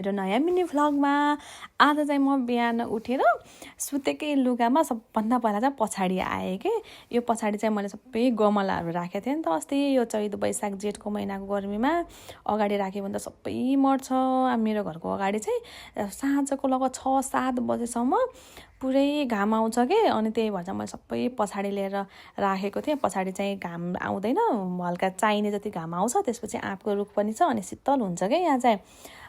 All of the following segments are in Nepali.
मेरो नयाँ मिनी भ्लगमा आज चाहिँ म बिहान उठेर सुतेकै लुगामा सबभन्दा पहिला चाहिँ पछाडि आएँ कि यो पछाडि चाहिँ मैले सबै गमलाहरू राखेको थिएँ नि त अस्ति यो चैत वैशाख जेठको महिनाको गर्मीमा अगाडि राख्यो भने त सबै मर्छ। मेरो घरको अगाडि चाहिँ साँझको लगभग 6-7 बजेसम्म पुरै घाम आउँछ कि अनि त्यही भएर चाहिँ मैले सबै पछाडि लिएर राखेको थिएँ। पछाडि चाहिँ घाम आउँदैन, हल्का चाहिने जति घाम आउँछ, त्यसपछि आँपको रुख पनि छ अनि शीतल हुन्छ क्या यहाँ चाहिँ।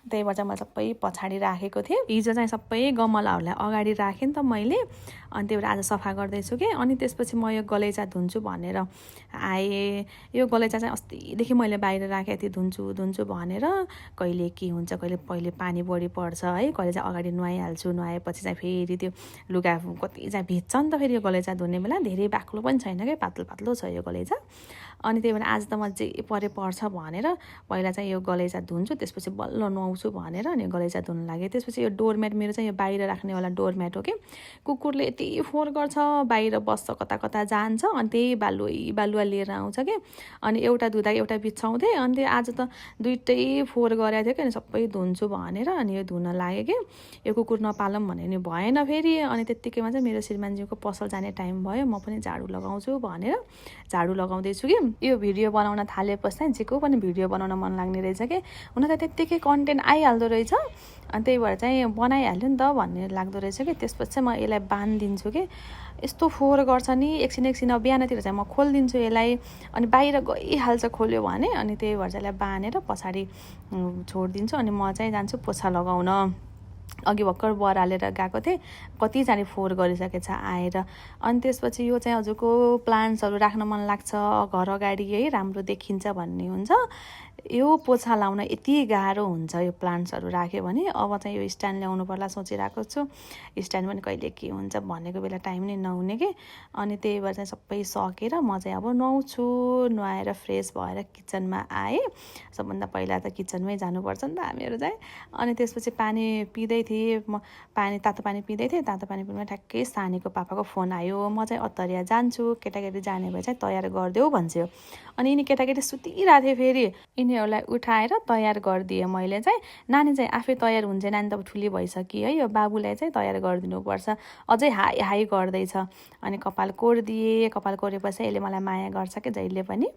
त्यही भएर चाहिँ मैले सबै पछाडि राखेको थिएँ। हिजो चाहिँ सबै गमलाहरूलाई अगाडि राखेँ नि त मैले, अनि त्यही भएर आज सफा गर्दैछु कि। अनि त्यसपछि म यो गलैँचा धुन्छु भनेर आएँ। यो गलैँचा चाहिँ अस्तिदेखि मैले बाहिर राखेको थिएँ धुन्छु भनेर, कहिले के हुन्छ, पहिले पानी बढी पर्छ है, कहिले चाहिँ अगाडि नुहाइहाल्छु, नुहाएपछि चाहिँ फेरि त्यो लुगा कति चाहिँ भिज्छ नि त फेरि यो गलैँचा धुने बेला। धेरै बाक्लो पनि छैन क्या, पातलो पातलो छ यो गलैँचा। अनि त्यही भएर आज त म जे पर्छ भनेर पहिला चाहिँ यो गलैँचा धुन्छु, त्यसपछि बल्ल नुहाउँछु भनेर अनि गलैँचा धुन लागेँ। त्यसपछि यो डोरम्याट मेरो चाहिँ यो बाहिर राख्नेवाला डोरम्याट हो कि, कुकुरले यति फोहोर गर्छ, बाहिर बस्छ, कता कता जान्छ, अनि त्यही बालुवा लिएर आउँछ कि। अनि एउटा धुँदा एउटा बिछाउँथेँ, अनि त्यो आज त दुइटै फोहोर गरेको थियो कि, अनि सबै धुन्छु भनेर अनि यो धुन लाग्यो कि। यो कुकुर नपालौँ भने नि भएन फेरि। अनि त्यत्तिकैमा चाहिँ मेरो श्रीमानज्यूको पसल जाने टाइम भयो, म पनि झाडु लगाउँछु भनेर झाडु लगाउँदैछु कि। यो भिडियो बनाउन थालेपछि चाहिँ जेको पनि भिडियो बनाउन मन लाग्ने रहेछ कि, हुन त त्यत्तिकै कन्टेन्ट आइहाल्दो रहेछ, अनि त्यही भएर चाहिँ बनाइहाल्यो नि त भन्ने लाग्दो रहेछ कि। त्यसपछि चाहिँ म यसलाई बाँधिदिन्छु कि, यस्तो फोहोर गर्छ नि एकछिन बिहानतिर चाहिँ म खोलिदिन्छु यसलाई, अनि बाहिर गइहाल्छ खोल्यो भने। अनि त्यही भएर चाहिँ यसलाई बाँधेर पछाडि छोडिदिन्छु। अनि म चाहिँ जान्छु पोछा लगाउन। अघि भर्खर बरालेर गएको थिएँ, कतिजना फोहोर गरिसकेछ आएर। अनि त्यसपछि यो चाहिँ हजुरको प्लान्ट्सहरू राख्न मन लाग्छ घर अगाडि है, राम्रो देखिन्छ भन्ने हुन्छ। यो पोछा लाउन यति गाह्रो हुन्छ यो प्लान्ट्सहरू राख्यो भने। अब चाहिँ यो स्ट्यान्ड ल्याउनु पर्ला सोचिरहेको छु, स्ट्यान्ड पनि कहिले के हुन्छ भनेको बेला टाइम नै नहुने कि। अनि त्यही भएर चाहिँ सबै सकेर म चाहिँ अब नुहाउँछु, नुहाएर फ्रेस भएर किचनमा आएँ। सबभन्दा पहिला त किचनमै जानुपर्छ नि त हामीहरू चाहिँ। अनि त्यसपछि पानी पिँदै थिएँ, म तातो पानी पिँदै थिएँ। तातो पानी पिउनु ठ्याक्कै सानीको पापाको फोन आयो, म चाहिँ अत्तरिया जान्छु, केटाकेटी जाने भए चाहिँ तयार गरिदेऊ भन्छ। अनि यिनी केटाकेटी सुतिरहेको थिएँ, फेरि यिनीहरूलाई उठाएर तयार गरिदिएँ मैले चाहिँ। नानी चाहिँ आफै तयार हुन्छ, नानी त ठुली भइसक्यो है, यो बाबुलाई चाहिँ तयार गरिदिनुपर्छ, अझै हाई गर्दैछ। अनि कपाल कोरिदिएँ, कपाल कोरेपछि यसले मलाई माया गर्छ कि, जहिले पनि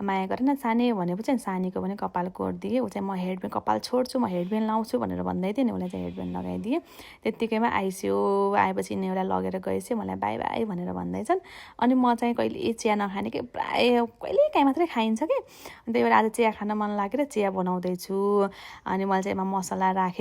माया गरेन सानी भनेपछि सानीको पनि कपाल कोरिदिएँ। ऊ चाहिँ म हेडब्यान्ड कपाल छोड्छु, म हेडब्यान्ड लाउँछु भनेर भन्दै थिएँ नि, उसलाई चाहिँ हेडब्यान्ड लगाइदिएँ। त्यत्तिकैमा आइस्यो, आएपछि यिनीहरूलाई लगेर गएपछि मलाई बाई बाई भनेर भन्दैछन्। अनि म चाहिँ कहिले चिया नखाने कि, प्रायः कहिलेकाहीँ मात्रै खाइन्छ कि, त्यही भएर आज चिया खान मन लागेर चिया बनाउँदैछु। अनि मैले चाहिँ यसमा मसला राखेँ।